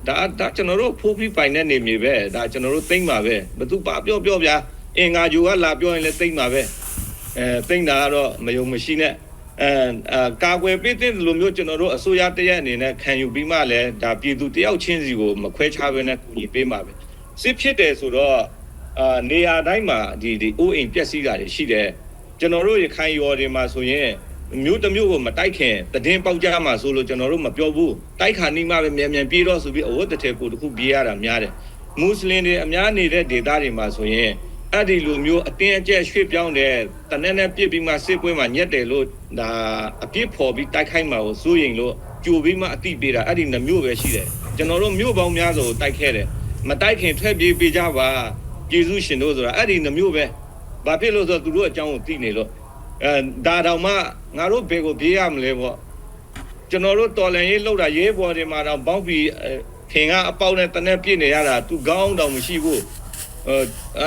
ဒါကျွန်တော်တို့ဖိုးပြီးပိုင်တဲ့နေမြေပဲဒါကျွန်တော်တို့သိမ့်ပါပဲဘသူပါပြောဗျာအင်္ဂါဂျိုကလာပြောရင်လည်းသိမ့်ပါပဲသိမ့်တာကတော့မယုံမရှိနဲ့ကာကွယ်ပေးတဲ့လူမျိုးကျွန်တော်တို့အစိုးရတရက်အနေနဲ့ခံယူပြီးမှလည်းဒါပြည်သူတယောက်ချင်းစီကိုမခွဲခြားဘဲနဲ့ကူညီပေးမှာပဲစစ်ဖြစ်တယ်ဆိုတော့နေရာတိုင်းမှာဒီအိုးအိမ်ပျက်စီးတာတွေရှိတယ်ကျွန်တော်တို့ရခိုင်ရော်တွေမှာဆိုရင်မျိုးတစ်မျိုးကိုမတိုက်ခင်တည်င်းပေါက်ကြမှာဆိုလို့ကျွန်တော်တို့မပြောဘူးတိုက်ခါနီးမှပဲမြန်ပြေးတော့ဆိုပြီးအဝတ်တစ်ထည်ကိုတစ်ခုပြေးရတာများတယ်မွတ်စလင်တွေအများနေတဲ့ဒေသတွေမှာဆိုရင်အဲ့ဒီလိုမျိုးအတင်းအကျပ်ရွှေ့ပြောင်းတယ်တနက်နဲ့ပြစ်ပြီးမှစစ်ပွဲမှာညက်တယ်လို့ဒါအပြစ်ဖော်ပြီးတိုက်ခိုက်မှာကိုစိုးရင်လို့ကြိုပြီးမှအတိပေးတာအဲ့ဒီနှမျိုးပဲရှိတယ်ကျွန်တော်တို့မျိုးပေါင်းများစွာတိုက်ခဲ့တယ်မတိုက်ခင်ထွက်ပြေးပေးကြပါကျေးဇူးရှင်တို့ဆိုတာအဲ့ဒီနှမျိုးပဲဘာဖြစ်လို့ဆိုတော့သူတို့အကြောင်းကိုသိနေလို့ဒါတောင်မှငါတို့ဘယ်ကိုပြေးရမလဲပေါ့ကျွန်တော်တို့တော်လန်ရေးလှုပ်တာရေးပေါ်တွေမှာတော့ပေါင်းပြီးခင်ကအပေါက်နဲ့တနက်ပြည့်နေရတာသူကောင်းတောင်မရှိဘူး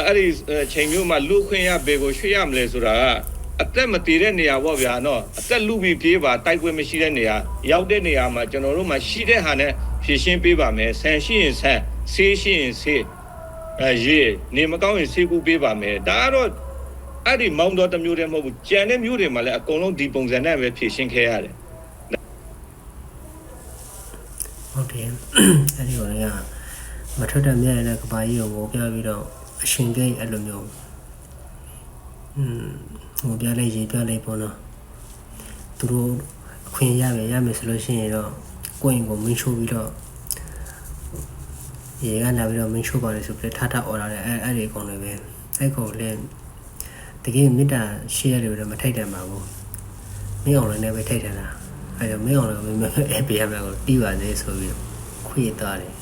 အဲ့ဒီချိန်မျိုးမှာလူခွင့်ရဘယ်ကိုရွှေ့ရမလဲဆိုတာကအသက်မတည်တဲ့နေရာပေါ့ဗျာနော်အသက်လူပြီးပြေးပါတိုက်ပွဲမရှိတဲ့နေရာရောက်တဲ့နေရာမှာကျွန်တော်တို့မှာရှိတဲ့ဟာနဲ့ဖြည့်ရှင်းပေးပါမယ်ဆန်ရှိရင်ဆန်ဆေးရှိရင်ဆေးရေနေမကောင်းရင်ဆေးကူပေးပါမယ်ဒါကတော့အဲ့ဒီမောင်းတော်တစ်မျိုးတည်းမဟုတ်ဘူးကြံတဲ့မျိုးတွေမှာလည်းအကုန်လုံးဒီပုံစံနဲ့ပဲဖြည့်ရှင်းခဲ့ရတယ်ဟုတ်တယ်အဲ့ဒီကောင်ကမထွက်တဲ့မြဲတဲ့ကဘာကြီးကိုပြပြီးတော့အရှင်ကိတ်အဲ့လိုမျိုးဟိုပြလိုက်ရေးပြလိုက်ပေါ့နော်သူတို့အခွင့်ရမယ်ဆိုလို့ရှိရင်တော့ကိုယ့်ကိုမင်းချိုးပြီးတော့ရေကလာပြီးတော့မင်းချိုးပါလေဆိုပြီးထအော်လာတယ်အဲ့ဒီအကောင်တွေပဲအဲ့ကောင်လည်းတကယ်မေတ္တာရှိရတယ်လို့မထိုက်တယ်မှာဘူးမင်းအောင်လည်းပဲထိုက်တယ်လားအဲ့တော့မင်းအောင်လည်းပဲအဲ့ပြရမယ်ကိုတီးပါသေးဆိုပြီးခွေသွားတယ်